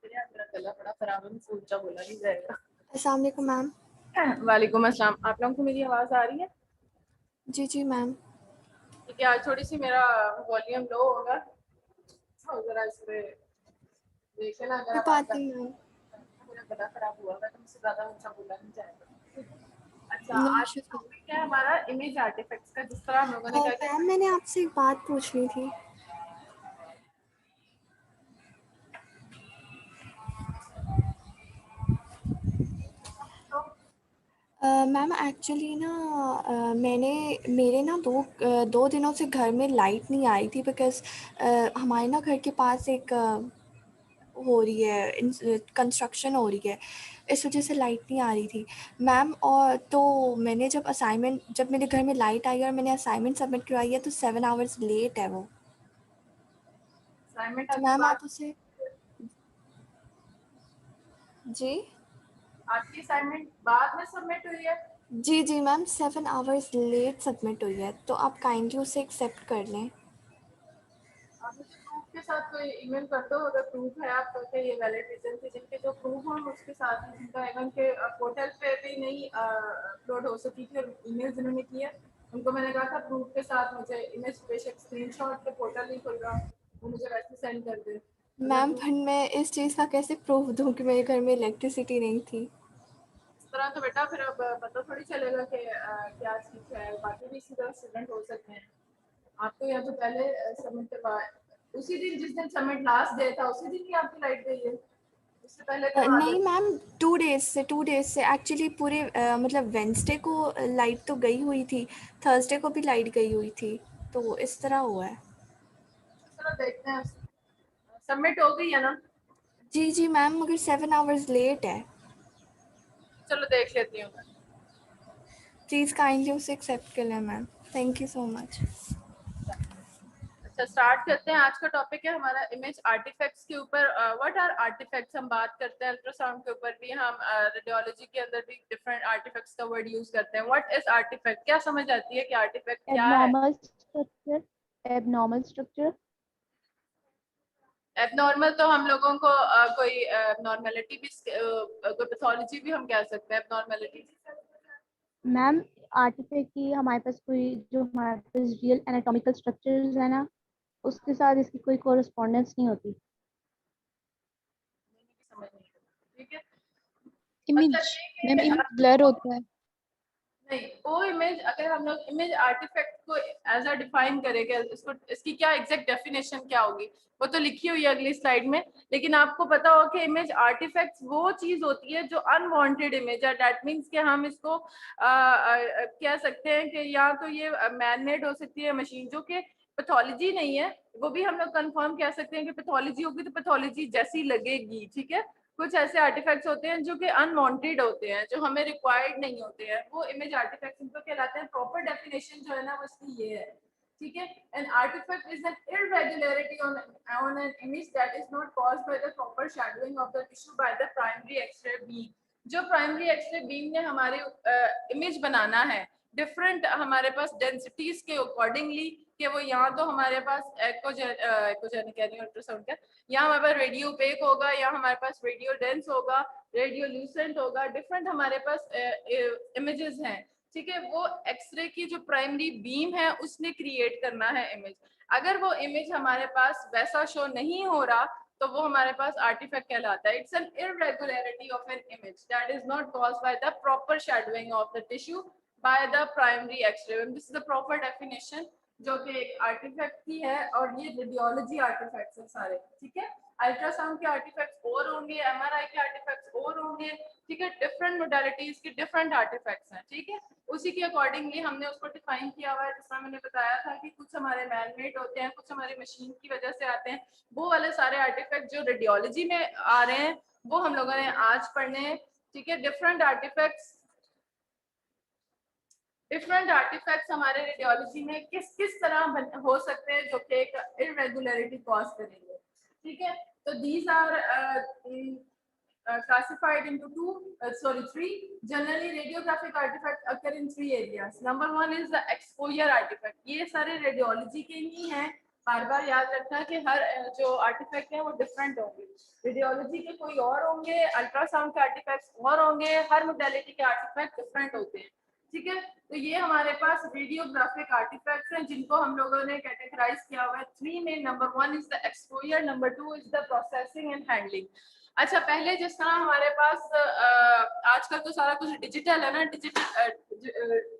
मेरा गला बड़ा खराब है, मुझसे ऊंचा बोला नहीं जाएगा। अस्सलाम वालेकुम मैम। वालेकुम अस्सलाम। आप लोगों को मेरी आवाज़ आ रही है? जी जी मैम। ठीक है, आज थोड़ी सी मेरा वॉल्यूम लो होगा, तो जरा इस पे देखे ना, अगर कोई आवाज़ बात नहीं मैम। मेरा गला खराब हुआ है तो मुझसे ज़्यादा ऊंचा बोला नहीं जाएगा। अच्छा, नो आज इश्यूज मैम। टॉपिक है हमारा इमेज आर्टिफैक्ट्स का, जिस तरह हम लोगों ने क्या मैम किया। मैंने आपसे एक बात पूछनी थी। मैम एक्चुअली ना मैंने मेरे ना दो दिनों से घर में लाइट नहीं आई थी बिकॉज़ हमारे ना घर के पास एक हो रही है, कंस्ट्रक्शन हो रही है, इस वजह से लाइट नहीं आ रही थी मैम। और तो मैंने जब मेरे घर में लाइट आई और मैंने असाइनमेंट सबमिट करवाई है तो 7 आवर्स लेट है वो। असाइनमेंट तो आपकी मैम बात, आप उसे जी आपकी असाइनमेंट बाद में सबमिट हुई है? जी मैम 7 आवर्स लेट सबमिट हुई है, तो आप काइंडली उसे एक्सेप्ट कर लें। आप मुझे प्रूफ के साथ कोई ईमेल कर दो, अगर प्रूफ है आप के ये वैलिड रीजन थे, जिनके जो प्रूफ हो उसके साथ ही, जिनका इवन के पोर्टल पे भी नहीं अपलोड हो सकी थी और ईमेल जिन्होंने की है उनको मैंने कहा था प्रूफ के साथ मुझे इमेज बेशक स्क्रीनशॉट के पोर्टल नहीं खुल रहा, वो मुझे वैसे सेंड कर दे। अगर मैम प्रूफ फिर मैं इस चीज़ का कैसे प्रूफ दूँ कि मेरे घर में इलेक्ट्रिसिटी नहीं थी। इस तरह तो बेटा फिर अब पता थोड़ी चलेगा कि क्या चीज़ है। बाकी भी इसी तरह स्टूडेंट हो सकते हैं। आपको या तो पहले सबमिट करवा, उसी दिन जिस दिन सबमिट लास्ट डे था उसी दिन ही आपकी लाइट गई है, उससे पहले करवा नहीं देते। मैम 2 डेज़ से एक्चुअली पूरे मतलब वेंसडे को लाइट तो गई हुई थी, थर्सडे को भी लाइट गई हुई थी, तो इस तरह हुआ है। चलो देखते हैं, सबमिट हो गई है ना? जी मैम मगर 7 आवर्स लेट है। चलो देख लेती हूँ मैं। प्लीज़ काइंडली उसे एक्सेप्ट कर लें ma'am. Thank you so much. अच्छा, स्टार्ट करते हैं। आज का टॉपिक है हमारा इमेज आर्टिफैक्ट्स के ऊपर। व्हाट आर आर्टिफैक्ट्स हम बात करते हैं, अल्ट्रासाउंड के ऊपर भी हम, रेडियोलॉजी के अंदर भी डिफरेंट आर्टिफैक्ट्स का वर्ड यूज करते हैं। व्हाट इज आर्टिफैक्ट, क्या समझ आती है कि आर्टिफैक्ट क्या है? Abnormal structure. Abnormal structure. Abnormal तो हम लोगों को कोई एबनॉर्मेलिटी भी, कोई पैथोलॉजी भी हम कह सकते हैं एबनॉर्मेलिटी। मैम आर्टिफैक्ट की हमारे पास कोई जो हमारे पास रियल एनाटॉमिकल स्ट्रक्चर्स है ना, उसके साथ इसकी कोई कोरस्पॉन्डेंस नहीं होती। समझ नहीं, ठीक है। मतलब इमेज, ये मैम कि इमेज ब्लर होता है। नहीं, वो इमेज, अगर हम लोग इमेज आर्टिफैक्ट को एज अ डिफाइन करेंगे, इसको, इसकी क्या एग्जैक्ट डेफिनेशन क्या होगी वो तो लिखी हुई है अगली स्लाइड में। लेकिन आपको पता हो कि इमेज आर्टिफैक्ट्स वो चीज होती है जो अनवांटेड इमेज है। दैट मींस कि हम इसको कह सकते हैं कि या तो ये मैन मेड हो सकती है मशीन, जो कि पैथोलॉजी नहीं है, वो भी हम लोग कंफर्म कह सकते हैं कि पैथोलॉजी होगी तो पैथोलॉजी जैसी लगेगी, ठीक है। कुछ ऐसे आर्टिफैक्ट्स होते हैं जो कि अनवांटेड होते हैं, जो हमें रिक्वायर्ड नहीं होते हैं, वो इमेज आर्टिफैक्ट्स इनको कहलाते हैं। प्रॉपर डेफिनेशन जो है ना वो इसकी ये है, ठीक है। An artifact is an irregularity on an image that is not caused by the proper shadowing of the tissue by the primary X-ray beam. जो प्राइमरी एक्स-रे बीम ने हमारे इमेज बनाना है डिफरेंट हमारे पास डेंसिटीज के अकॉर्डिंगली, कि वो यहाँ तो हमारे पास एकोजेनिक कह रही हूँ, अल्ट्रासाउंड का, या हमारे पास रेडियो पेक होगा, या हमारे पास रेडियो डेंस होगा, रेडियो ल्यूसेंट होगा, डिफरेंट हमारे पास इमेजेस हैं, ठीक है। वो एक्सरे की जो प्राइमरी बीम है उसने क्रिएट करना है इमेज। अगर वो इमेज हमारे पास वैसा शो नहीं हो रहा तो वो हमारे पास आर्टिफैक्ट कहलाता है। It's an irregularity of an image that is not caused by the proper shadowing of the tissue by the primary X-ray. This is the proper definition जो कि एक आर्टिफैक्ट की है, और ये रेडियोलॉजी आर्टिफैक्ट्स हैं सारे, ठीक है। अल्ट्रासाउंड के आर्टिफैक्ट्स और होंगे, एमआरआई के आर्टिफैक्ट्स और होंगे, ठीक है। डिफरेंट मोडालिटीज के डिफरेंट आर्टिफैक्ट्स हैं, ठीक है। उसी के अकॉर्डिंगली हमने उसको डिफाइन किया हुआ है। जिस तरह मैंने बताया था कि कुछ हमारे मैनमेड होते हैं, कुछ हमारी मशीन की वजह से आते हैं। वो वाले सारे आर्टिफैक्ट जो रेडियोलॉजी में आ रहे हैं वो हम लोगों ने आज पढ़ने हैं, ठीक है। डिफरेंट आर्टिफैक्ट्स हमारे रेडियोलॉजी में किस किस तरह हो सकते हैं जो कि एक इररेगुलरिटी कॉज करेंगे, ठीक है। तो these are classified into three. Generally, radiographic artifacts occur in three areas. Number one is the exposure artifact. ये सारे रेडियोलॉजी के ही हैं, बार बार याद रखना कि हर जो आर्टिफैक्ट है वो डिफरेंट होंगे। रेडियोलॉजी के कोई और होंगे, अल्ट्रासाउंड के आर्टिफैक्ट्स और होंगे, हर मोडेलिटी के आर्टिफैक्ट डिफरेंट होते हैं। ठीक है, तो ये हमारे पास वीडियोग्राफिक आर्टिफैक्ट्स हैं जिनको हम लोगों ने कैटेगराइज किया हुआ है 3 में। Number 1 is the exposure, number 2 is the processing and handling. अच्छा, पहले जिस तरह हमारे पास आजकल तो सारा कुछ डिजिटल है ना,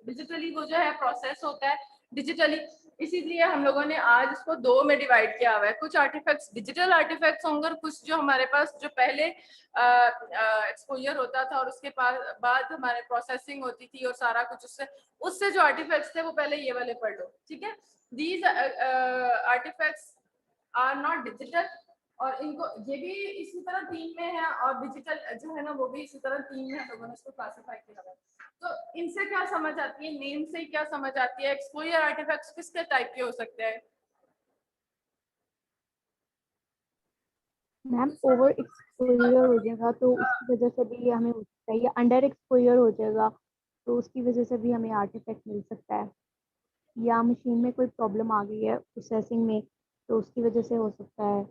डिजिटली वो जो है प्रोसेस होता है डिजिटली, इसीलिए हम लोगों ने आज इसको 2 में डिवाइड किया हुआ है। कुछ आर्टिफैक्ट्स डिजिटल आर्टिफैक्ट्स होंगे और कुछ जो हमारे पास जो पहले एक्सपोजर होता था और उसके बाद हमारे प्रोसेसिंग होती थी और सारा कुछ उससे जो आर्टिफैक्ट्स थे वो पहले ये वाले पढ़ लो। ठीक है, these artifacts are not digital, और इनको ये भी इसी तरह 3 में है, और डिजिटल जो है ना वो भी इसी तरह 3 में हम लोगों ने इसको क्लासिफाई किया है। तो इनसे क्या समझ आती है, नेम से क्या समझ आती है, एक्सपोजर आर्टिफैक्ट्स किसके टाइप के हो सकते हैं? मैम ओवर एक्सपोजर हो जाएगा तो उसकी वजह से भी हमें हो सकता है, या अंडर एक्सपोजर हो जाएगा तो उसकी वजह से भी हमें आर्टिफैक्ट मिल सकता है, या मशीन में कोई प्रॉब्लम आ गई है प्रोसेसिंग में तो उसकी वजह से हो सकता है।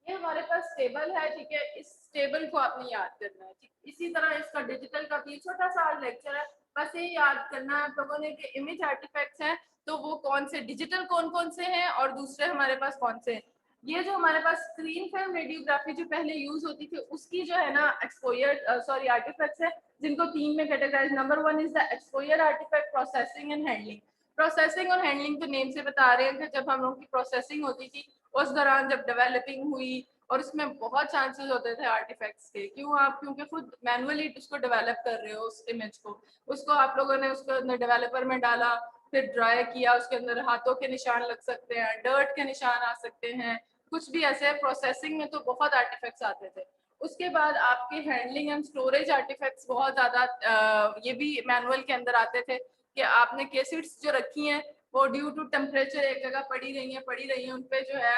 ये हमारे पास टेबल है, ठीक है, इस टेबल को आपने याद करना है। ठीक, इसी तरह इसका डिजिटल का भी छोटा सा लेक्चर है, बस ये याद करना है आप लोगों ने कि इमेज आर्टिफैक्ट्स हैं तो वो कौन से डिजिटल कौन कौन से हैं और दूसरे हमारे पास कौन से हैं। ये जो हमारे पास स्क्रीन फिल्म रेडियोग्राफी जो पहले यूज होती थी उसकी जो है ना एक्सपोजर सॉरी आर्टिफैक्ट्स है जिनको 3 में categorize. Number 1 is the exposure artifact, processing and handling. Processing और हैंडलिंग तो नेम से बता रहे हैं कि जब हम लोग की प्रोसेसिंग होती थी उस दौरान जब डेवलपिंग हुई और उसमें बहुत चांसेस होते थे आर्टिफैक्ट्स के। क्यों? आप क्योंकि खुद मैनुअली उसको डेवलप कर रहे हो, उस इमेज को, उसको आप लोगों ने उसको अंदर डेवलपर में डाला, फिर ड्राई किया, उसके अंदर हाथों के निशान लग सकते हैं, डर्ट के निशान आ सकते हैं, कुछ भी ऐसे। प्रोसेसिंग में तो बहुत आर्टिफैक्ट्स आते थे। उसके बाद आपके हैंडलिंग एंड स्टोरेज आर्टिफैक्ट्स बहुत ज्यादा ये भी मैनुअल के अंदर आते थे कि आपने केसेट्स जो रखी हैं वो ड्यू टू टेम्परेचर एक जगह पड़ी रही हैं, उनपे जो है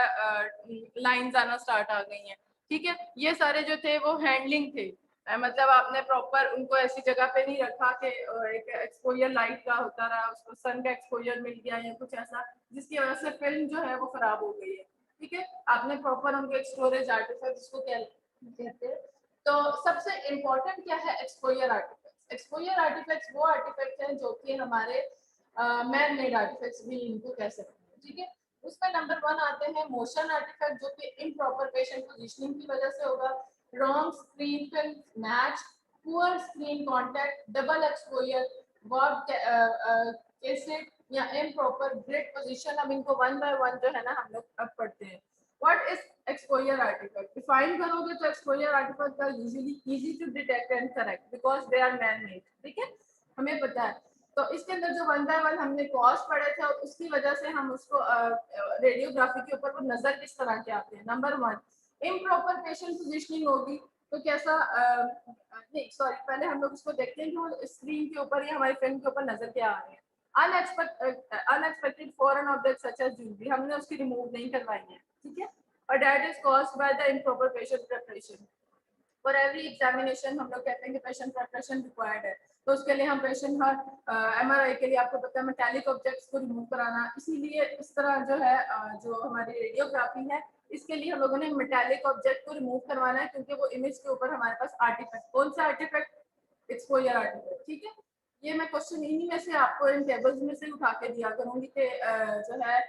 लाइंस आना स्टार्ट आ गई हैं। ठीक है, ये सारे जो थे वो हैंडलिंग थे, मतलब आपने प्रॉपर उनको ऐसी जगह पे नहीं रखा कि एक एक्सपोजर लाइट का होता रहा, उसको सन का एक्सपोजर मिल गया या कुछ ऐसा जिसकी वजह से फिल्म जो है वो खराब हो गई है। ठीक है, आपने प्रॉपर उनको स्टोरेज आर्टिफैक्ट जिसको कहते हैं। तो सबसे इम्पोर्टेंट क्या है एक्सपोजर आर्टिफैक्ट्स। एक्सपोजर आर्टिफैक्ट्स वो आर्टिफैक्ट हैं जो कि हमारे मैन मेड आर्टिफैक्ट्स भी इनको कह सकते हैं। ठीक है, उसमें नंबर 1 आते हैं मोशन आर्टिफैक्ट जो कि इम्प्रॉपर पेशेंट पोजीशनिंग की वजह से होगा, wrong screen film match, poor screen contact, double exposure, verb cassette या इम्प्रॉपर ग्रिड पोजीशन। अब इनको 1 बाय 1 जो है ना हम लोग अब पढ़ते हैं। What is exposure artifact? Define करोगे तो exposure artifact are usually easy to detect and correct because they are man made. ठीक है, हमें पता है। तो इसके अंदर जो 1 बाय 1 हमने कॉस्ट पढ़े थे और उसकी वजह से हम उसको रेडियोग्राफी के ऊपर वो नजर किस तरह के आते हैं। नंबर 1 इम्प्रॉपर पेशेंट पोजीशनिंग होगी तो कैसा नहीं सॉरी पहले हम लोग उसको देखते हैं कि वो स्क्रीन के ऊपर या हमारी फिल्म के ऊपर नजर क्या आ रहे हैं। Unexpected foreign object such as jewellery हमने उसकी रिमूव नहीं करवाई है। ठीक है, और that is caused by the improper patient preparation. For every examination हम लोग कहते हैं कि पेशेंट प्रिपरेशन रिक्वायर्ड है, तो उसके लिए हम पेशेंट हर एमआरआई के लिए आपको पता है मेटालिक ऑब्जेक्ट्स को रिमूव कराना, इसीलिए इस तरह जो है जो हमारी रेडियोग्राफी है इसके लिए हम लोगों ने मेटालिक ऑब्जेक्ट को रिमूव करवाना है क्योंकि वो इमेज के ऊपर हमारे पास आर्टिफैक्ट, कौन सा आर्टिफैक्ट? Exposure artefact. ठीक है, ये मैं क्वेश्चन इन्हीं में से आपको इन टेबल्स में से उठा के दिया करूंगी कि जो है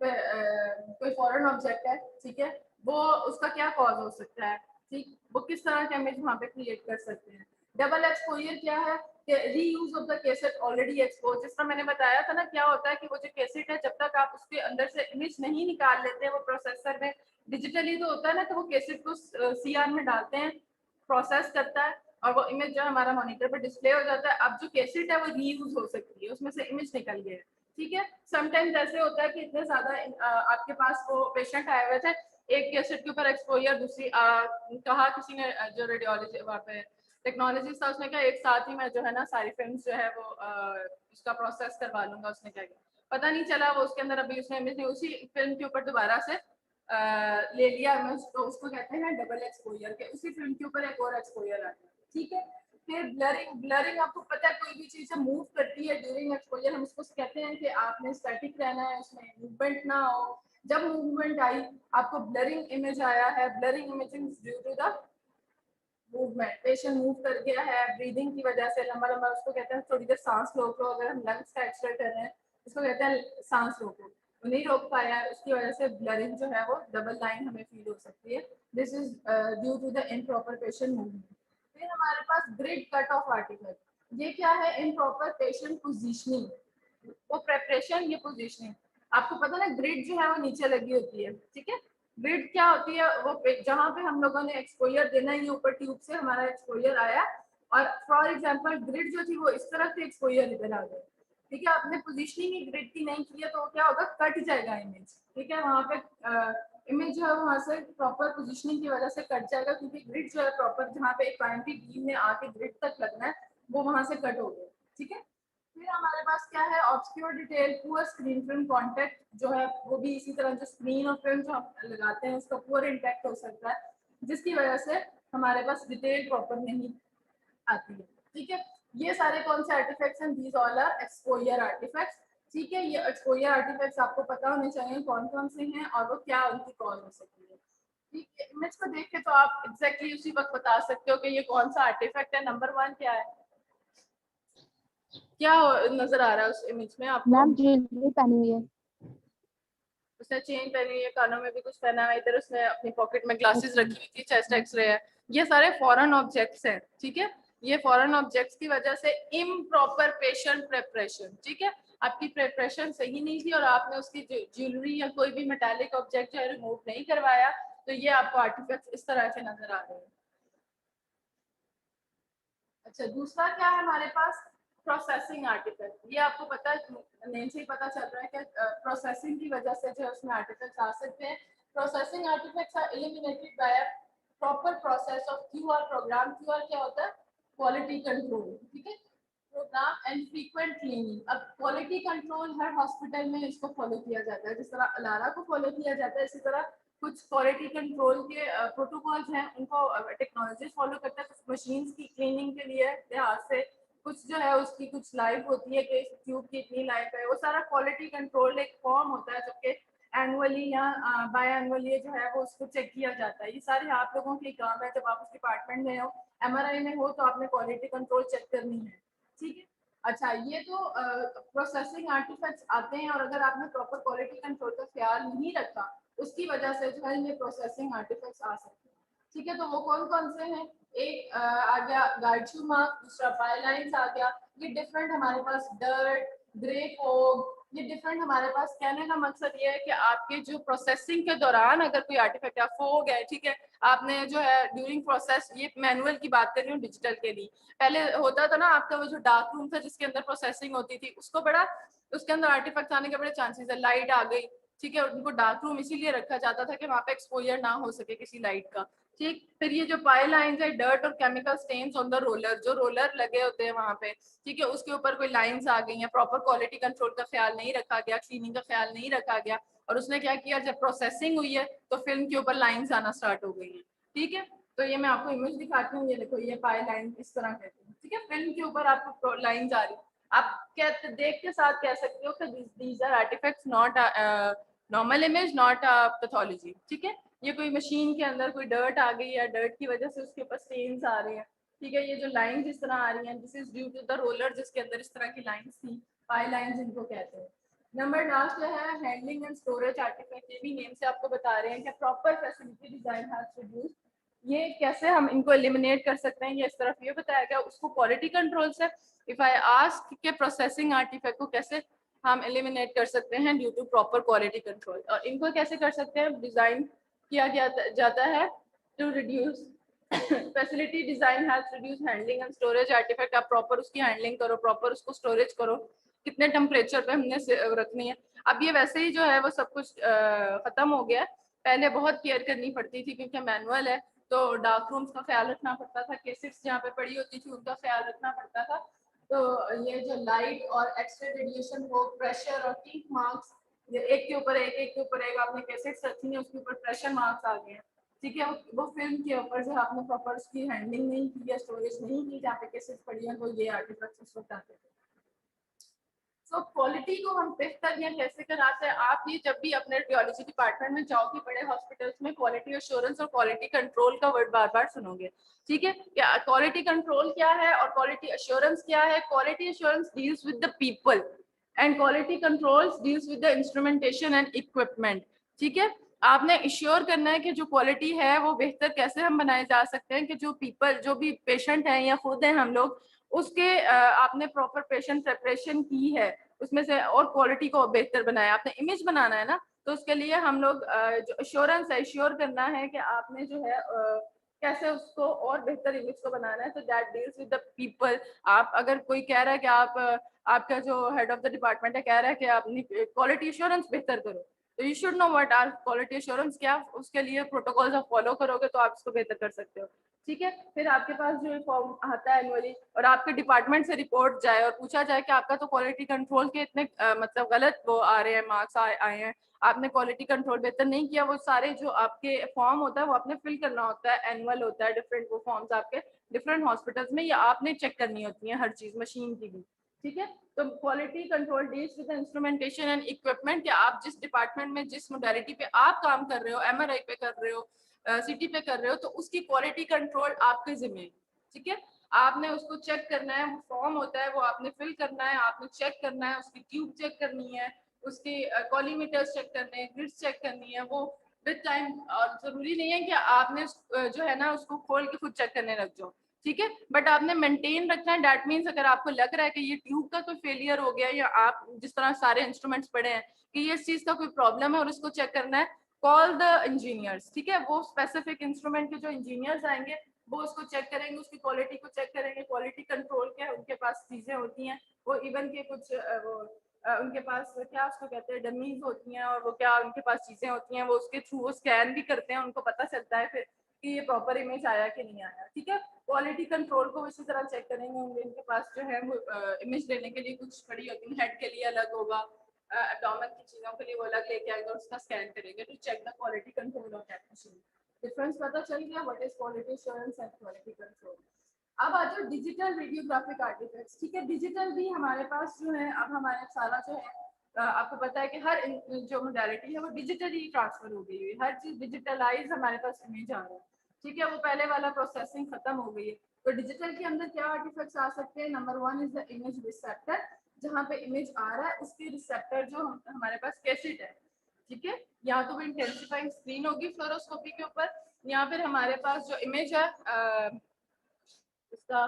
कोई फॉरेन ऑब्जेक्ट है, ठीक है, वो उसका क्या कॉज हो सकता है, ठीक, वो किस तरह का इमेज वहां पे क्रिएट कर सकते हैं। डबल एक्सपोजर क्या है कि reuse of the cassette already expose. जिस तरह मैंने बताया था ना, क्या होता है कि वो जो कैसेट है जब तक आप उसके अंदर से इमेज नहीं निकाल लेते हैं वो प्रोसेसर में डिजिटली तो होता है ना, तो वो कैसेट को सीआर में डालते हैं, प्रोसेस करता है और वो इमेज जो हमारा मॉनिटर पर डिस्प्ले हो जाता है। अब जो कैसेट है वो रीयूज हो सकती है, उसमें से इमेज निकल गया है। ठीक है, समटाइम्स ऐसे होता है कि इतने ज्यादा आपके पास वो पेशेंट आए हुए थे, एक कैसेट के ऊपर एक्सपोजर, दूसरी कहा किसी ने जो रेडियोलॉजी वहाँ पे टेक्नोलॉजी था उसने कहा एक साथ ही मैं जो है ना सारी फिल्म्स जो है वो उसका प्रोसेस करवा लूंगा। उसने क्या किया पता नहीं चला, वो उसके अंदर अभी उसने इमेज उसी फिल्म के ऊपर दोबारा से ले लिया इमेज, तो उसको कहते हैं डबल एक्सपोजर के, उसी फिल्म के ऊपर एक और एक्सपोजर आ गया। ठीक है, फिर ब्लरिंग, ब्लरिंग आपको पता है कोई भी चीज़ मूव करती है ड्यूरिंग एक्सपोजर, हम उसको कहते हैं कि आपने स्टैटिक रहना है, उसमें मूवमेंट ना हो। जब मूवमेंट आई आपको ब्लरिंग इमेज आया है, blurring imaging due to the movement, patient move कर गया है ब्रीदिंग की वजह से, लंबा लंबा, उसको कहते हैं थोड़ी देर सांस रोक लो। अगर हम लंग्स का एक्सरे कर रहे हैं उसको कहते हैं सांस रोको, वो नहीं रोक पाया है, उसकी वजह से ब्लरिंग जो है वो डबल लाइन हमें फील हो सकती है। This is due to the improper patient movement. फिर हमारे पास ग्रिड कट ऑफ आर्टिकल, ये क्या है? इम्प्रॉपर पेशेंट पोजीशनिंग, वो प्रेपरेशन, ये पोजीशनिंग। आपको पता ना ग्रिड जो है वो नीचे लगी होती है, ठीक है। ग्रिड क्या होती है? वो जहाँ पे हम लोगों ने एक्सपोजर देना है, ये ऊपर ट्यूब से हमारा एक्सपोजर आया और फॉर एग्जांपल ग्रिड जो थी वो इस तरफ से एक्सपोजर इधर आ गया, ठीक है। आपने पोजीशनिंग ही ग्रिड की नहीं की है तो क्या होगा? कट जाएगा इमेज, ठीक है। वहाँ पे इमेज जो है वहाँ से प्रॉपर पोजीशनिंग की वजह से कट जाएगा, क्योंकि ग्रिड जो है प्रॉपर जहाँ पे एक पॉइंट की बीम में आके ग्रिड तक लगना है वो वहाँ से कट हो गया, ठीक है। फिर हमारे पास क्या है? Obscure detail, poor screen film contact जो है वो भी इसी तरह, जो स्क्रीन और फिल्म जो हम लगाते हैं उसका पुअर इम्पैक्ट हो सकता है, जिसकी वजह से हमारे पास डिटेल प्रॉपर नहीं आती है, ठीक है। ये सारे कौन से आर्टिफैक्ट्स हैं? These all are exposure artifacts, ठीक है। ये एक्सपोजर आर्टिफैक्ट्स आपको पता होने चाहिए कौन कौन से हैं और वो क्या उनकी कॉज हो सकती है, ठीक है। इमेज को देख के तो आप एग्जैक्टली उसी वक्त बता सकते हो कि ये कौन सा आर्टिफैक्ट है। नंबर 1 क्या है? क्या नजर आ रहा है उस इमेज में आपको? मैम ज्वेलरी पहनी हुई है। उसने चेन पहनी हुई है, कानों में भी कुछ पहना है, इधर उसने अपनी पॉकेट में ग्लासेस रखी हुई थी, चेस्ट एक्सरे है। ये सारे फॉरेन ऑब्जेक्ट्स हैं, ठीक है। ये फॉरेन ऑब्जेक्ट्स की वजह से इम्प्रॉपर पेशेंट प्रेपरेशन, ठीक है। आपकी प्रेपरेशन सही नहीं थी और आपने उसकी ज्वेलरी या कोई भी मेटालिक ऑब्जेक्ट जो है रिमूव नहीं करवाया, तो ये आपको आर्टिफैक्ट्स इस तरह से नजर आ रहे हैं। अच्छा, दूसरा क्या है हमारे पास? Processing artefact. ये आपको पता है, नेम से ही पता चल रहा है कि प्रोसेसिंग की वजह से जो उसमें आर्टिफैक्ट्स आ सकते हैं। Processing artifacts are eliminated by a proper process of QR program. QR क्या होता है? क्वालिटी कंट्रोल, ठीक है। Program and frequent cleaning. अब क्वालिटी कंट्रोल हर हॉस्पिटल में इसको फॉलो किया जाता है, जिस तरह अलारा को फॉलो किया जाता है, इसी तरह कुछ क्वालिटी कंट्रोल के प्रोटोकॉल्स हैं, उनको टेक्नोलॉजी फॉलो करता है। कुछ मशीन्स की क्लीनिंग के लिए लिहाज से, कुछ जो है उसकी कुछ लाइफ होती है कि इस ट्यूब की इतनी लाइफ है, वो सारा क्वालिटी कंट्रोल एक फॉर्म होता है जो कि एनुअली या बाय एनुअली जो है वो उसको चेक किया जाता है। ये सारे आप लोगों के काम है, जब आप उस डिपार्टमेंट में हो, एमआरआई में हो, तो आपने क्वालिटी कंट्रोल चेक करनी है, ठीक है। अच्छा, ये तो प्रोसेसिंग आर्टिफैक्ट्स आते हैं, और अगर आपने प्रॉपर क्वालिटी कंट्रोल का ख्याल नहीं रखा उसकी वजह से जो है ये प्रोसेसिंग आर्टिफैक्ट्स आ सकते हैं, ठीक है। तो वो कौन कौन से हैं? एक आ गया गार्डशू मार्क, दूसरा पाइलाइंस आ गया। ये डिफरेंट हमारे पास डर्ट, ग्रे फोग, ये डिफरेंट हमारे पास। कहने का मकसद ये है कि आपके जो प्रोसेसिंग के दौरान अगर कोई आर्टिफैक्ट या फोग है, ठीक है, आपने जो है ड्यूरिंग प्रोसेस, ये मैनुअल की बात कर रही हूँ, डिजिटल के लिए पहले होता था ना आपका वो जो डार्क रूम था जिसके अंदर प्रोसेसिंग होती थी, उसको बड़ा, उसके अंदर आर्टिफैक्ट आने के बड़े चांसेस है। लाइट आ गई, ठीक है, उनको डार्क रूम इसीलिए रखा जाता था कि वहाँ पे एक्सपोजर ना हो सके किसी लाइट का, ठीक। फिर ये जो पाई लाइंस है, डर्ट और chemical stains on the roller, जो रोलर लगे होते हैं वहाँ पे, ठीक है, उसके ऊपर कोई लाइंस आ गई हैं, प्रॉपर क्वालिटी कंट्रोल का ख्याल नहीं रखा गया, क्लीनिंग का ख्याल नहीं रखा गया, और उसने क्या किया, जब प्रोसेसिंग हुई है तो फिल्म के ऊपर लाइंस आना स्टार्ट हो गई है, ठीक है। तो ये मैं आपको इमेज दिखाती हूँ, ये देखो, ये पाई लाइन इस तरह कहती हूँ, ठीक है। फिल्म के ऊपर आपको लाइंस आ रही, आप कहते देख के साथ कह सकते हो कि these are artifacts, not normal image, not pathology, ठीक है। ये कोई मशीन के अंदर कोई डर्ट आ गई है, डर्ट की वजह से उसके ऊपर स्टेन्स आ रहे हैं, ठीक है। ये जो लाइंस इस तरह आ रही हैं, this is due to the roller जिसके अंदर इस तरह की लाइंस थी, पाई लाइंस इनको कहते हैं। नंबर लास्ट जो है हैंडलिंग एंड स्टोरेज आर्टिफैक्ट। ये भी नेम से आपको बता रहे हैं कि proper facility design has reduce. ये कैसे हम इनको एलिमिनेट कर सकते हैं, ये इस तरफ ये बताया गया, उसको क्वालिटी कंट्रोल से। इफ आई आस्क के प्रोसेसिंग आर्टिफैक्ट को कैसे हम एलिमिनेट कर सकते हैं due to proper quality control, और इनको कैसे कर सकते हैं, डिजाइन किया गया जाता है to reduce facility design has reduce handling and storage artifact. आप प्रॉपर उसकी हैंडलिंग करो, प्रॉपर उसको स्टोरेज करो, कितने टेम्परेचर पे हमने रखनी है। अब ये वैसे ही जो है वो सब कुछ खत्म हो गया, पहले बहुत केयर करनी पड़ती थी क्योंकि मैनुअल है, तो डार्क रूम्स का ख्याल रखना पड़ता था, केसेस जहाँ पे पड़ी होती थी उनका ख्याल रखना पड़ता था। तो ये जो लाइट और एक्सरे रेडिएशन हो, प्रेशर और टीथ मार्क्स, ये एक के ऊपर एक, एक के ऊपर एक आपने केसेस रखी है, उसके ऊपर प्रेशर मार्क्स आ गए हैं, ठीक है, वो फिल्म के ऊपर जो आपने प्रॉपर उसकी हैंडलिंग नहीं की या स्टोरेज नहीं की जहाँ पे केसेस पड़ी है, वो ये आर्टिफैक्ट्स उस वक्त आते थे। तो क्वालिटी को हम बेहतर या कैसे कराते हैं, आप ये जब भी अपने रेडियोलॉजी डिपार्टमेंट में जाओगे बड़े हॉस्पिटल्स में, क्वालिटी एश्योरेंस और क्वालिटी कंट्रोल का वर्ड बार बार सुनोगे। ठीक है, क्या क्वालिटी कंट्रोल क्या है और क्वालिटी एश्योरेंस क्या है? Quality assurance deals with the people and quality controls deals with the instrumentation and equipment. ठीक है, आपने इश्योर करना है कि जो क्वालिटी है वो बेहतर कैसे हम बनाए जा सकते हैं, कि जो पीपल, जो भी पेशेंट हैं या खुद हैं हम लोग, उसके आपने प्रॉपर पेशेंट प्रेपरेशन की है उसमें से, और क्वालिटी को बेहतर बनाया। आपने इमेज बनाना है ना, तो उसके लिए हम लोग जो एश्योरेंस है, एश्योर करना है कि आपने जो है कैसे उसको और बेहतर इमेज को बनाना है। तो that deals with the people. आप अगर कोई कह रहा है कि आप आपका जो हेड ऑफ द डिपार्टमेंट है कह रहा है कि आप क्वालिटी एश्योरेंस बेहतर करो, तो you should know what are quality assurance, क्या उसके लिए प्रोटोकॉल्स आप फॉलो करोगे तो आप इसको बेहतर कर सकते हो। ठीक है, फिर आपके पास जो फॉर्म आता है एनुअली और आपके डिपार्टमेंट से रिपोर्ट जाए और पूछा जाए कि आपका तो क्वालिटी कंट्रोल के इतने मतलब गलत वो आ रहे हैं, मार्क्स आए हैं, आपने क्वालिटी कंट्रोल बेहतर नहीं किया, वो सारे जो आपके फॉर्म होता है वो आपने फिल करना होता है, एनुअल होता है, डिफरेंट वो फॉर्म्स आपके डिफरेंट हॉस्पिटल्स में, या आपने चेक करनी होती है हर चीज, मशीन की भी। ठीक है, तो quality control deals with instrumentation and equipment, या आप जिस डिपार्टमेंट में जिस मोडेलिटी पे आप काम कर रहे हो, एमआरआई पे कर रहे हो, सिटी पे कर रहे हो, तो उसकी क्वालिटी कंट्रोल आपके जिम्मे है। ठीक है, आपने उसको चेक करना है, वो फॉर्म होता है वो आपने फिल करना है, आपने चेक करना है, उसकी ट्यूब चेक करनी है, उसके कॉलीमीटर्स चेक करने हैं, ग्रिड्स चेक करनी है, वो विद टाइम। और जरूरी नहीं है कि आपने जो है ना उसको खोल के खुद चेक करने लग जाओ। ठीक है, बट आपने मेंटेन रखना है। दैट मीन्स अगर आपको लग रहा है कि ये ट्यूब का कोई फेलियर हो गया, या आप जिस तरह सारे इंस्ट्रूमेंट्स पड़े हैं कि ये इस चीज का कोई प्रॉब्लम है और इसको चेक करना है, कॉल द इंजीनियर्स। ठीक है, वो स्पेसिफिक इंस्ट्रूमेंट के जो इंजीनियर्स आएंगे वो उसको चेक करेंगे, उसकी क्वालिटी को चेक करेंगे। क्वालिटी कंट्रोल के उनके पास चीजें होती हैं, वो इवन के कुछ वो उनके पास क्या उसको कहते हैं, डमीज होती हैं, और वो क्या उनके पास चीजें होती हैं, वो उसके थ्रू वो स्कैन भी करते हैं, उनको पता चलता है फिर कि ये प्रॉपर इमेज आया कि नहीं आया। ठीक है, क्वालिटी कंट्रोल को इसी तरह चेक करेंगे, उनके पास जो है वो इमेज लेने के लिए कुछ पड़ी होती है, हेड के लिए अलग होगा, एब्डोमेन की चीजों के लिए वो अलग लेके आएंगे, उसका स्कैन करेंगे to check the quality control of that machine. Difference पता चल गया, what is quality assurance and quality control. अब आ जाओ डिजिटल रेडियोग्राफिक आर्टिफैक्ट्स। ठीक है, डिजिटल भी हमारे पास जो है, अब हमारे सारा जो है आपको पता है कि हर जो मोडालिटी है वो डिजिटली ट्रांसफर हो गई है, हर चीज डिजिटलाइज हमारे पास इमेज आ रहा है। ठीक है, वो पहले वाला प्रोसेसिंग खत्म हो गई है। तो डिजिटल के अंदर क्या आर्टिफैक्ट्स आ सकते हैं? Number 1 is the image receptor, जहाँ पे इमेज आ रहा है उसके रिसेप्टर जो हमारे पास कैसेट है। ठीक है, यहाँ तो वो इंटेंसिफाइंग स्क्रीन होगी फ्लोरोस्कोपी के ऊपर, यहाँ पर हमारे पास जो इमेज है इसका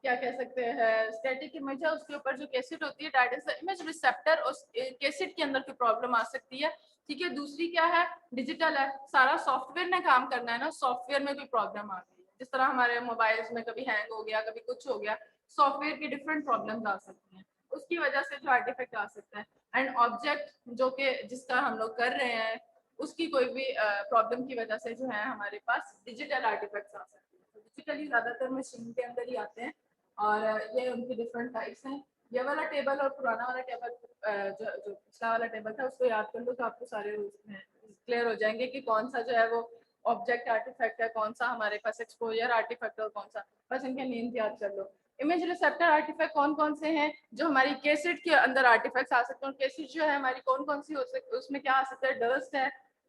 क्या कह सकते हैं, स्टैटिक इमेज है, उसके ऊपर जो कैसेट होती है that is the image receptor, उस कैसेट के अंदर कोई प्रॉब्लम आ सकती है। ठीक है, दूसरी क्या है, डिजिटल है, सारा सॉफ्टवेयर ने काम करना है ना, सॉफ्टवेयर में कोई प्रॉब्लम आ गई है, जिस तरह हमारे मोबाइल्स में कभी हैंग हो गया, कभी कुछ हो गया, सॉफ्टवेयर की डिफरेंट प्रॉब्लम्स आ सकती हैं, उसकी वजह से जो आर्टिफैक्ट आ सकता है। एंड ऑब्जेक्ट जो कि जिसका हम लोग कर रहे हैं उसकी कोई भी प्रॉब्लम की वजह से जो है हमारे पास डिजिटल आर्टिफैक्ट्स आ सकते हैं। तो डिजिटली ज्यादातर मशीन के अंदर ही आते हैं, और ये उनके डिफरेंट टाइप्स हैं। ये वाला टेबल और पुराना वाला टेबल, जो जो पिछला वाला टेबल था उसको याद कर लो तो आपको सारे क्लियर हो जाएंगे कि कौन सा जो है वो ऑब्जेक्ट आर्टिफैक्ट है, कौन सा हमारे पास एक्सपोजर आर्टिफैक्ट और कौन सा, बस इनके नेम याद कर लो। इमेज रिसेप्टर आर्टिफैक्ट कौन कौन से हैं? जो हमारी कैसेट के अंदर आर्टिफैक्ट्स आ सकते हैं, कैसेट जो है हमारी कौन कौन सी हो सकती, उसमें क्या आ सकता है,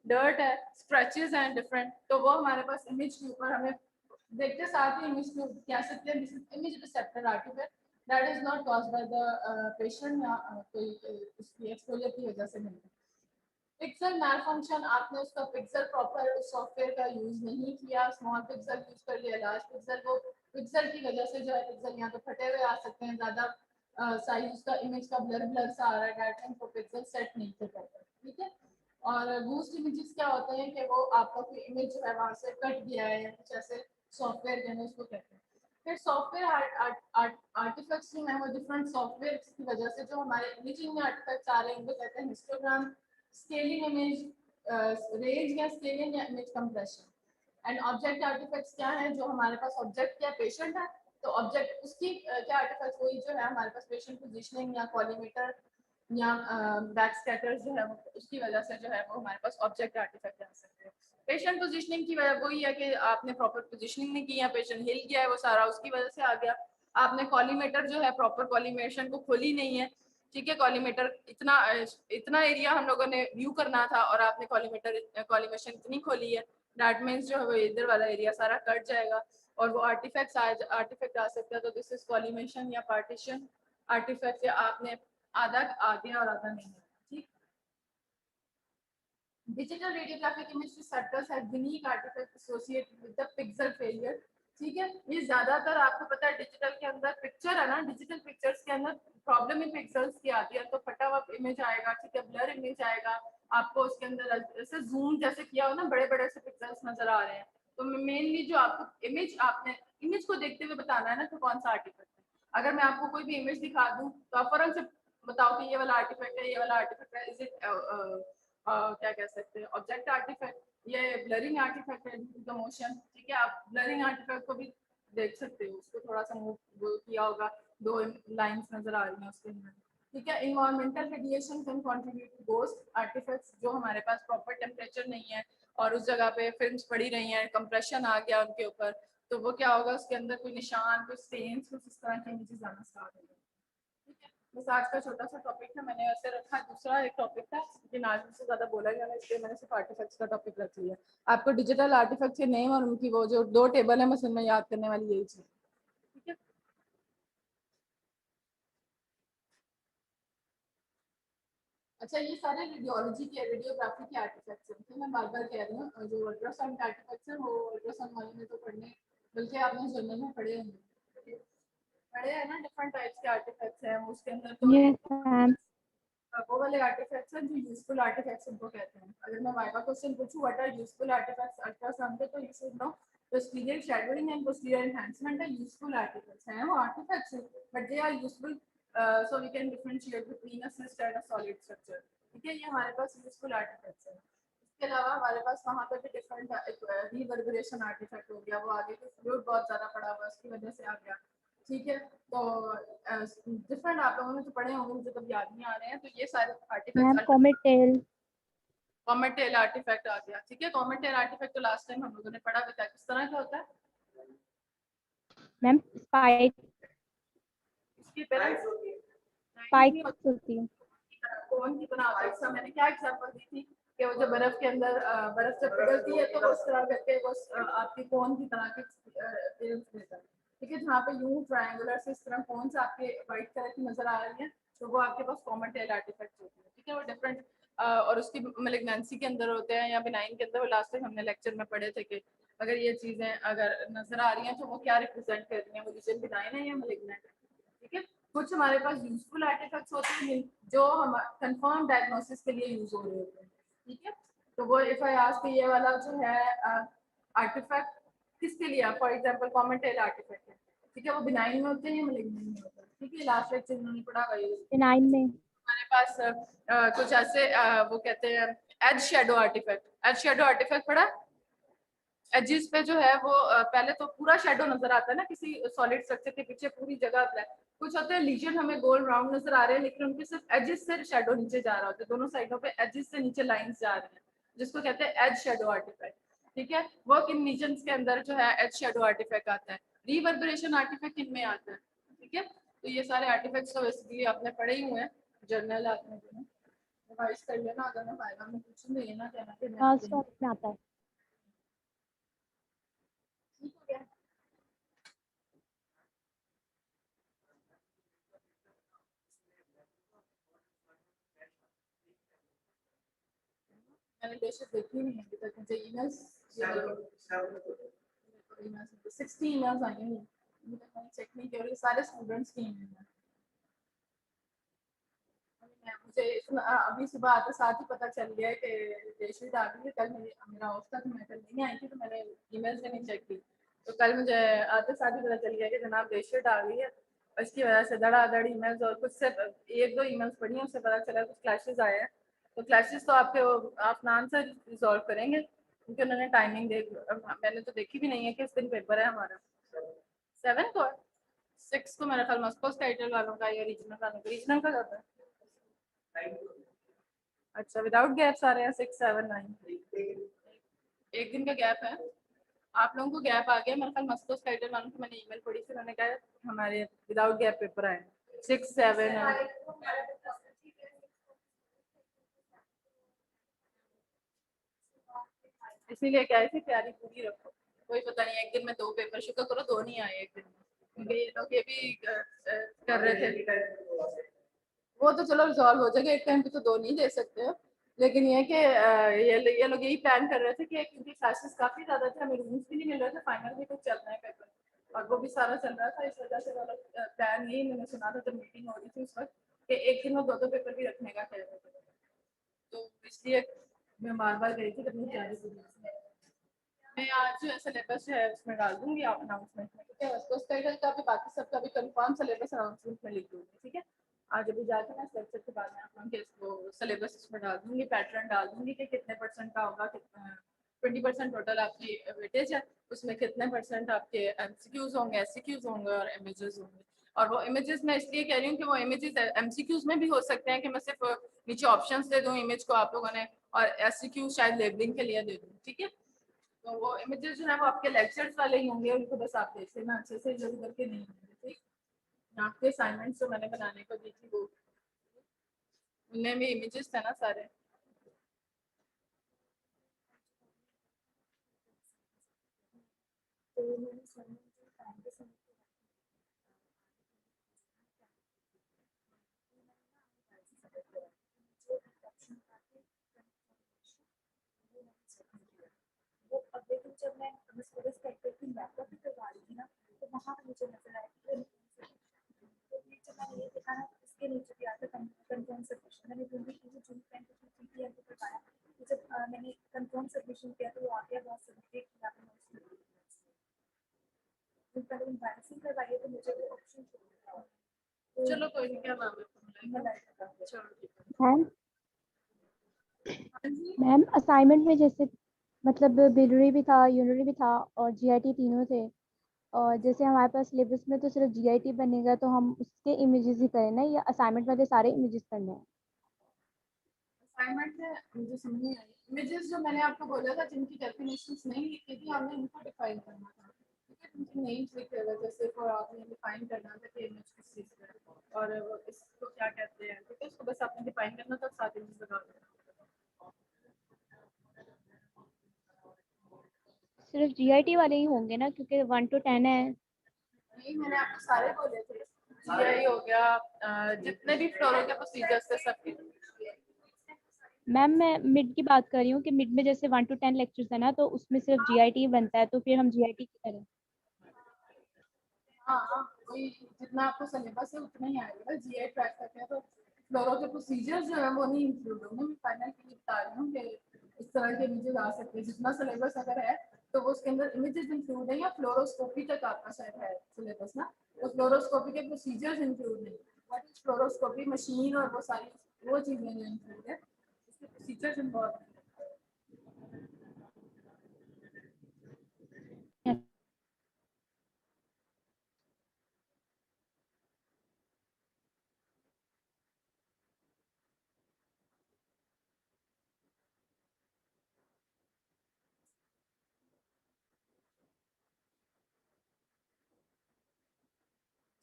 डर्ट है, स्क्रैचेस हैं डिफरेंट, तो वो हमारे पास इमेज के ऊपर हमें देखते साथ ही इमेज को कह सकते हैं this is image receptor artifact that is not caused by the patient, या कोई उसकी एक्सपोजर की वजह से नहीं। पिक्सल मैलफंक्शन, आपने उसका पिक्सल प्रॉपर उस सॉफ्टवेयर का यूज नहीं किया, स्मॉल पिक्सल यूज कर लिया, लार्ज पिक्सल, वो पिक्सल की वजह से जो है पिक्सल यहाँ तो फटे हुए आ सकते हैं, ज्यादा साइज उसका इमेज का ब्लर सा आ रहा है, डाटा इनको पिक्सल सेट नहीं थे प्रॉपर। ठीक है, और बूस्ट इमेजेस क्या होते हैं कि वो आपका कोई इमेज जो है वहां से कट गया है या कुछ ऐसे सॉफ्टवेयर जो है उसको कहते हैं। फिर सॉफ्टवेयर आर्टिफैक्ट्स जो है वो डिफरेंट सॉफ्टवेयर की वजह से जो हमारे इमेजिंग में आर्टिफैक्ट्स आ रहे हैं उनको कहते हैं हिस्टोग्राम, स्केलिंग इमेज, रेंज या स्केलिंग या image compression. And object artifacts क्या है? जो हमारे पास ऑब्जेक्ट क्या पेशेंट है, तो ऑब्जेक्ट उसकी क्या आर्टिफैक्ट्स, वही जो है हमारे पास पेशेंट पोजीशनिंग या कॉलीमीटर या बैक स्कैटर्स जो है वो उसकी वजह से जो है वो हमारे पास ऑब्जेक्ट आर्टिफैक्ट आ सकते हैं। पेशेंट पोजीशनिंग की वजह वही है कि आपने प्रॉपर पोजीशनिंग नहीं किया, पेशेंट हिल गया है, वो सारा उसकी वजह से आ गया। आपने कॉलीमेटर जो है प्रॉपर कॉलीमेशन को खोली नहीं है, ठीक है। कॉलीमेटर इतना एरिया हम लोगों ने व्यू करना था और आपने कॉलीमेशन इतनी खोली है, दैट मीन्स जो है वो इधर वाला एरिया सारा कट जाएगा और वो आर्टिफैक्ट आ सकता है। तो दिस इज कॉलीमेशन या पार्टीशन आर्टिफैक्ट, या आपने आधा आ गया और आधा नहीं है, ठीक। Digital radiographic image receptors have unique artifacts associated with the pixel failure, ठीक है। ये ज्यादातर आपको पता है डिजिटल के अंदर पिक्चर है ना, डिजिटल पिक्चर्स के अंदर प्रॉब्लम ही पिक्सेल्स की आती है। तो फटा हुआ इमेज आएगा, ठीक है, ब्लर इमेज आएगा, आपको उसके अंदर ऐसे जूम जैसे किया हो ना, बड़े बड़े से पिक्सेल्स नजर आ रहे हैं। तो मेनली जो आपको इमेज, आपने इमेज को देखते हुए बताना है ना तो कौन सा आर्टिफैक्ट है। अगर मैं आपको कोई भी इमेज दिखा दूं तो आप फौरन से बताओ कि ये वाला आर्टिफैक्ट है, ये वाला आर्टिफैक्ट है, इज इट क्या कह सकते हैं ऑब्जेक्ट आर्टिफैक्ट, ये ब्लरिंग आर्टिफैक्ट है ड्यू टू द मोशन, ठीक है। आप ब्लरिंग आर्टिफैक्ट को भी देख सकते हो, उसको थोड़ा सा मूव किया होगा, दो लाइंस नजर आ रही हैं उसके अंदर, ठीक है। Environmental radiation can contribute to ghost artifacts, जो हमारे पास प्रॉपर टेम्परेचर नहीं है और उस जगह पे फिल्म्स पड़ी रही हैं, कंप्रेशन आ गया उनके ऊपर, तो वो क्या होगा, उसके अंदर कोई निशान, कोई स्टेन्स, कुछ इस तरह की इमेजेस आना स्टार्ट हो गए, ठीक है। बस आज का छोटा सा टॉपिक था, मैंने ऐसे रखा। दूसरा एक टॉपिक था लेकिन आज से ज्यादा बोला गया ना, इसलिए मैंने सिर्फ आर्टिफैक्ट्स का टॉपिक रख लिया। आपको डिजिटल आर्टिफैक्ट्स के नेम और उनकी वो जो 2 टेबल है मसल में याद करने वाली यही चीज, ठीक है। अच्छा, ये सारे रेडियोलॉजी के, रेडियोग्राफी के आर्टिफैक्ट्स हैं, तो मैं बार बार कह रही हूँ जो अल्ट्रासाउंड के आर्टिफैक्ट्स हैं वो अल्ट्रासाउंड वाले में तो पढ़ने, बल्कि आपने जर्नल में पढ़े होंगे, पढ़े हैं ना, डिफरेंट टाइप्स के आर्टिफैक्ट्स हैं उसके अंदर। तो यस मैम। वो वाले आर्टिफैक्ट्स हैं जो यूजफुल आर्टिफैक्ट्स उनको कहते हैं। अगर मैं वाइवा क्वेश्चन पूछूं what are useful artifacts ultrasound के, तो you should know posterior shadowing and posterior enhancement are useful artifacts हैं, वो artifacts हैं but they are useful, so we can differentiate between a cyst and a solid structure, ठीक है। ये हमारे पास useful artefacts हैं। इसके अलावा हमारे पास वहाँ पे भी डिफरेंट रिवर्बरेशन आर्टिफैक्ट हो गया, वो आगे के फ्लूइड बहुत ज्यादा पड़ा हुआ है उसकी वजह से आ गया, ठीक है। तो डिफरेंट आप लोगों ने तो पढ़े होंगे, मुझे तब याद नहीं आ रहे हैं। तो ये सारे ma'am artifacts, comet tail. Comet tail artifact आ गया, ठीक है। कॉमेट टेल आर्टिफैक्ट तो लास्ट टाइम हम लोगों ने पढ़ा भी था, किस तरह का होता है। मैम स्पाइक, इसकी तरह स्पाइक होती है। कौन की तरह होता है, इसका मैंने क्या एग्जांपल दी थी कि वो जो बर्फ के अंदर बर्फ जब पिघलती है तो वो उस तरह करके वो आपकी कौन की तरह के अपीयरेंस देता है, ठीक है। जहाँ पे यूं ट्रायंगुलर से इस तरह कौन सा आपके व्हाइट कलर की नजर आ रही है, तो वो आपके पास कॉमन टेल आर्टिफैक्ट होती है, ठीक है। वो डिफरेंट और उसकी मैलिग्नेंसी के अंदर होते हैं या बिनाइन के अंदर, वो लास्ट टाइम हमने लेक्चर में पढ़े थे कि अगर ये चीजें अगर नजर आ रही हैं तो वो क्या रिप्रेजेंट कर रही हैं, वो रीजन बिनाइन है या मैलिग्नेंट है, ठीक है। कुछ हमारे पास यूजफुल आर्टिफैक्ट्स होते हैं जो हम कंफर्म डायग्नोसिस के लिए यूज हो रहे होते हैं, ठीक है। तो वो इफ आई आस्क ये वाला जो है आर्टिफैक्ट किसके लिए, for example common tail artifact है, ठीक है, वो बिनाइन में होते हैं या मैलिग्नेंट में होते हैं, ठीक है। लास्ट लेक्चर में उन्होंने पढ़ा हुआ है 9 में। हमारे पास कुछ ऐसे वो कहते हैं edge shadow artifact, edge shadow artifact पढ़ा। एजिस पे जो है वो पहले तो पूरा शेडो नजर आता है ना किसी सॉलिड स्ट्रक्चर के पीछे, पूरी जगह ब्लैक, कुछ होते हैं लीजन हमें गोल राउंड नजर आ रहे हैं लेकिन उनके सिर्फ एजिस से शेडो नीचे जा रहा होता है, दोनों साइडों पे एजिस से नीचे लाइंस जा रही हैं, जिसको कहते हैं एज शेडो आर्टिफैक्ट, ठीक है। वो किन रीजन्स के अंदर जो है एज शेडो आर्टिफैक्ट आता है, रिवर्बरेशन आर्टिफैक्ट किन में आता है, ठीक है। तो ये सारे आर्टिफैक्ट्स तो बेसिकली आपने पढ़े ही हुए हैं, जर्नल आपने जो है रिवाइज कर लेना, अगर मैं फाइनल में पूछूंगी ये ना कहना कि हाँ मैं स्टॉक में आता है। ठीक हो गया। मैंने डिशेस देखी नहीं अभी तक, मुझे ईमेल्स 60 ईमेल्स आई हैं, मैंने चेक नहीं किया, और ये सारे स्टूडेंट्स की ईमेल हैं। मुझे अभी सुबह आते साथ ही पता चल गया कि डेटशीट आ गई है, कल मेरा ऑफ था तो मैं कल नहीं आई थी, तो मैंने ईमेल्स भी नहीं चेक की, तो कल मुझे आते साथ ही पता चल गया कि जनाब डेटशीट आ गई है। इसकी वजह से धड़ाधड़ ईमेल्स, और कुछ से 1-2 ईमेल्स पढ़ी हैं, उससे पता चला कुछ क्लैशेस आए हैं। तो क्लैशेस तो आपके आप नाम से रिजॉल्व करेंगे क्योंकि उन्होंने टाइमिंग मैंने तो देखी भी नहीं है कि इस दिन पेपर है हमारा 7 को है, 6 को मेरा ख्याल मॉस्को टाइटल वालों का या रीजनल वालों का, रीजनल का जाता है। अच्छा, विदाउट गैप्स आ रहे हैं 6, 7, 9, एक दिन का गैप है, आप लोगों को गैप आ गया मेरे ख्याल मस्को स्काइडर वालों को मैंने ईमेल पढ़ी थी, उन्होंने कहा हमारे विदाउट गैप पेपर आए 6-7 है। इसीलिए क्या है कि तैयारी पूरी रखो, कोई पता नहीं एक दिन में 2 पेपर, शुक्र करो 2 नहीं आए एक दिन में, क्योंकि ये लोग ये भी कर रहे थे। वो तो चलो रिजॉल्व हो जाएगा, एक टाइम पे तो 2 नहीं दे सकते हो, लेकिन ये कि ये लोग यही प्लान कर रहे थे कि क्योंकि क्लासेस काफी ज्यादा थे, हमें रूम्स भी नहीं मिल रहे थे, फाइनल भी कुछ चल रहा है पेपर और वो भी सारा चल रहा था, इस वजह से वो लोग प्लान यही मैंने सुना था जब मीटिंग हो रही थी उस वक्त कि एक दिन में 2-2 पेपर भी रखने का कह रहे थे, तो इसलिए मैं बार गई थी अपनी तैयारी पूरी। मैं आज जो है सिलेबस जो है उसमें डाल दूंगी अनाउंसमेंट में, ठीक है, उसको स्टाइल का भी बाकी सबका भी कंफर्म सिलेबस अनाउंसमेंट में लिख दूंगी, ठीक है। आज अभी जाके मैं लेक्चर के बाद में आप लोगों के इसको सिलेबस इसमें डाल दूंगी, पैटर्न डाल दूंगी कि कितने परसेंट का होगा, कितना 20% टोटल आपकी वेटेज है, उसमें कितने परसेंट आपके एमसीक्यूज होंगे, एससीक्यूज होंगे और इमेजेस होंगे। और वो इमेजेस मैं इसलिए कह रही हूँ कि वो इमेजेस एमसीक्यूज में भी हो सकते हैं कि मैं सिर्फ नीचे ऑप्शंस दे दूँ इमेज को आप लोगों ने, और एससीक्यू शायद लेबलिंग के लिए दे दूँ, ठीक है। तो वो इमेजेस जो है वो आपके लेक्चर्स वाले ही होंगे, उनको बस आप देख लेना अच्छे से, इधर उधर के नहीं होंगे, ठीक। आपके असाइनमेंट्स जो मैंने बनाने को दी थी वो उनमें भी इमेजेस थे ना सारे। तो वो अगले दिन जब मैं स्टोरेज करके थी लैपटॉप भी करवा रही थी ना, तो वहाँ पे मुझे नजर आया कि तो नीचे मैंने ये देखा ना, इसके नीचे भी आता कंफर्म सबमिशन, मैंने ढूंढी कि वो जून 10 को पीटीएम पे करवाया, तो जब मैंने कंफर्म सबमिशन किया तो वो आ गया बहुत सबमिटेड किया मैंने उसमें, जब पहले एम्बैरेसिंग करवाई है तो मुझे वो ऑप्शन चलो कोई नहीं, क्या नाम है चलो मैम मैम असाइनमेंट में जैसे मतलब बिलरी भी था, यूनरी भी था और जीआईटी तीनों थे, और जैसे हमारे पास सिलेबस में तो सिर्फ जीआईटी बनेगा, तो हम उसके इमेजेस ही करें ना, या असाइनमेंट वाले सारे इमेजेस करने हैं? असाइनमेंट में मुझे समझ नहीं आई, इमेजेस जो मैंने आपको बोला था जिनकी डेफिनेशंस नहीं लिखी थी हमने उनको डिफाइन करना था, ठीक है, जिनकी नहीं लिखे हुए थे सिर्फ, और आपने डिफाइन करना था कि इमेज किस चीज़ का है और वो इसको क्या कहते हैं, ठीक है, उसको बस आपने डिफाइन करना था, साथ इमेज लगा देना। सिर्फ जीआईटी वाले ही होंगे ना, क्योंकि 1 to 10 है। नहीं मैंने आपको सारे बोले थे, जीआई हो गया, जितने भी फ्लोरो के प्रोसीजर्स थे सबके। मैम मैं मिड की बात कर रही हूँ कि मिड में जैसे 1 to 10 लेक्चर्स है ना, तो उसमें सिर्फ जीआईटी बनता है, तो फिर हम जीआईटी की करें? हाँ वही, जितना आपको सिलेबस है उतना ही आएगा, जीआई ट्रैक करते हैं तो फ्लोरो के प्रोसीजर्स जो है वो नहीं इंक्लूड होंगे, मैं फाइनल के लिए बता रही हूँ कि इस तरह के इमेजेस आ सकते हैं, जितना सिलेबस अगर है तो वो उसके अंदर इमेजेस इंक्लूड है, या फ्लोरोस्कोपी तक आपका शायद है सिलेबस ना, तो फ्लोरोस्कोपी के प्रोसीजर्स इंक्लूड नहीं, व्हाट इज फ्लोरोस्कोपी मशीन और वो सारी वो चीजें इंक्लूड है, इसके प्रोसीजर्स इन्वॉल्व है।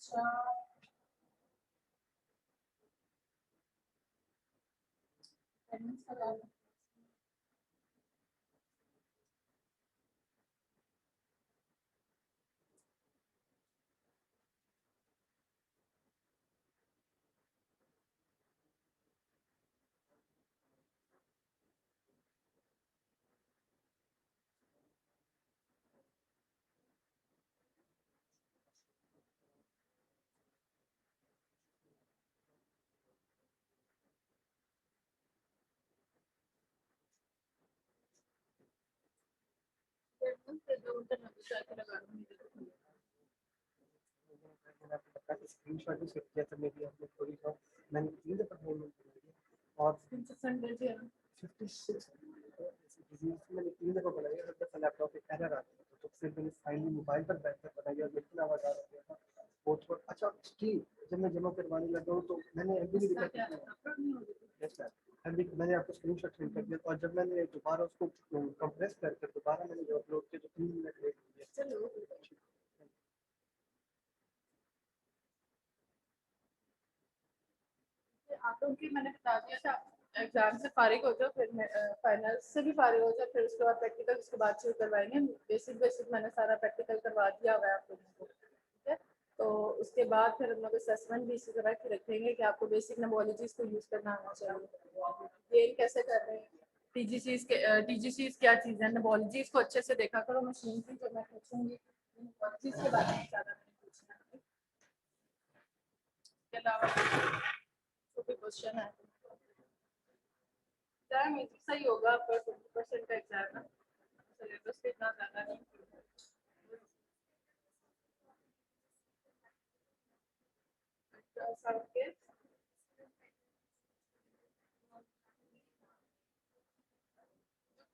अच्छा स्क्रीनशॉट भी शेयर किया था, मे बी आपने थोड़ी बहुत, मैंने 3 दफा पेमेंट की और 56 मैंने 3 दफा बनाई, हर दफा लैपटॉप पे एरर आती है, तो फिर मैंने फाइनली मोबाइल पर बैठकर बनाई और बिल्कुल आवाज आ रही था वो थोड़ा। अच्छा स्टिल जब मैं जमा करवाने लगा हूँ तो मैंने अभी भी अभी मैंने आपको स्क्रीनशॉट सेंड कर दिया और जब मैंने दोबारा उसको कंप्रेस करके दोबारा मैंने जो अपलोड किया तो 3 मिनट लेट हो गया। चलो आप लोग की मैंने बता दिया था, एग्जाम से फारिग हो जाओ, फिर फाइनल से भी फारिग हो जाओ, फिर उसके बाद प्रैक्टिकल उसके बाद शुरू करवाएंगे। बेसिक मैंने सारा प्रैक्टिकल करवा दिया हुआ है आप लोगों को, ठीक है। तो उसके बाद फिर हम लोग असेसमेंट भी इसी तरह की रखेंगे कि आपको बेसिक नोमोलॉजीज को यूज़ करना आना चाहिए। ये कैसे कर रहे हैं, टीजीसीज क्या चीज़ है, नोमोलॉजीज को अच्छे से देखा करो। मशीन की जो मैं पूछूंगी नोमोलॉजीज के बारे में ज़्यादा नहीं पूछना है। इसके अलावा जो भी क्वेश्चन है एग्जाम सही होगा, पर 20% का एग्जाम है, सिलेबस भी इतना ज़्यादा नहीं।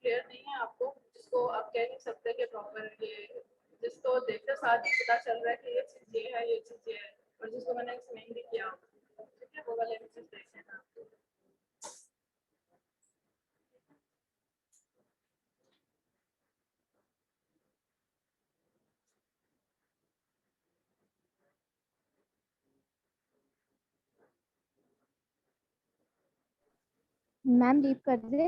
क्लियर नहीं है आपको, जिसको आप कह नहीं सकते कि प्रॉपर ये, जिसको देखते साथ ही पता चल रहा है कि ये चीज़ ये है, ये चीज़ ये है, और जिसको मैंने एक्सप्लेन भी किया, ठीक है, वो वाले चीज़ देख लेना। मैम लीव कर दे।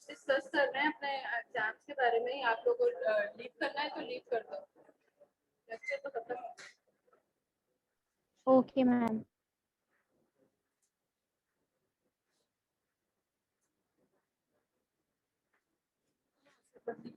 डिस्कस कर रहे हैं अपने एग्जाम्स के बारे में ही, आप लोगों को लीव करना है तो लीव कर दो, लेक्चर तो खत्म हो गया। Okay ma'am. बंदी